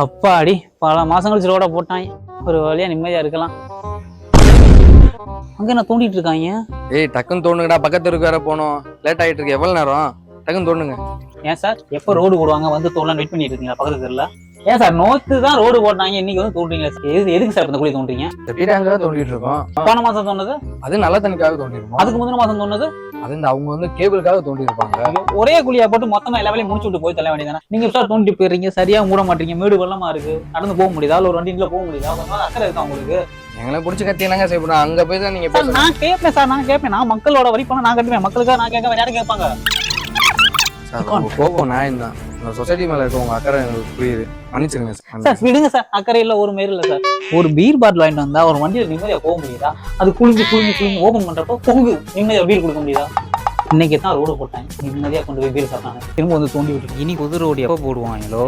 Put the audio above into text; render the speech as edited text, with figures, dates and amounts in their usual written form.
அப்பாடி பல மாசம் கழிச்சு ரோட போட்டாங்க. ஒரு வழியா நிம்மதியா இருக்கலாம். அங்க என்ன தோண்டிட்டு இருக்காங்க? ஏய் டக்குன்னு தோணுங்கடா, பக்கத்து தெருக்கு வேற போனோம். லேட் ஆயிட்டு இருக்கு. எவ்வளவு நேரம்? டக்குன்னு தோணுங்க. ஏன் சார் எப்ப ரோடு போடுவாங்க வந்து தோண்டலாம் வெயிட் பண்ணிட்டு இருக்கீங்களா பக்கத்து தெருல? ஏன் சார் நோத்து தான் ரோடு போட்டாங்க, இன்னைக்கு வந்து தோன்றீங்களா? எதுக்கு சார் இந்த குழி தோன்றீங்க? வீடாங்க தோண்டிட்டு இருக்கோம். போன மாசம் தோணுது, அது நல்ல தண்ணிக்காக தோண்டிருப்போம். அதுக்கு முந்தின மாசம் தோணுது. அது இந்த அவங்க வந்து கேபிளுக்காக தோண்டி இருப்பாங்க. ஒரே குழியா போட்டு மொத்தமா எல்லா வேலையும் முடிச்சு விட்டு போய் தள்ள வேண்டியதானே? நீங்க சார் தோண்டிட்டு போயிடுறீங்க, சரியா மூட மாட்டீங்க. மேடு வெள்ளமா இருக்கு, நடந்து போக முடியுதா? ஒரு வண்டியில போக முடியுதா? கொஞ்சம் அக்கறை இருக்கா உங்களுக்கு? எங்களை பிடிச்சி கத்தி என்னங்க செய்யணும்? அங்க போய் தான் நீங்க சார் நான் கேட்பேன் சார், நான் கேட்பேன். நான் மக்களோட வரி பணம் நான் கட்டுவேன். மக்களுக்காக நான் கேட்க யாரும் கேட்பாங்க? கோபம் நியாயம் தான். சொசைட்டி மேல இருக்க உங்க அக்கறை எனக்கு புரியுது, மன்னிச்சிருங்க சார். விடுங்க சார், அக்கறை இல்ல ஒரு மேல இல்ல சார். ஒரு பீர் பாட்டில் வாங்கிட்டு வந்தா ஒரு வண்டியில நிம்மதியா போக முடியுதா? அது குளிஞ்சு ஓபன் பண்றப்போ பொங்கு நிம்மதியா பீர் கொடுக்க முடியுதா? இன்னைக்கு தான் ரோடு போட்டாங்க, நிம்மதியா கொண்டு போய் பீர் சாப்பிட்டாங்க. திரும்ப வந்து தோண்டி விட்டு இனி புது ரோடு எப்போ போடுவாங்களோ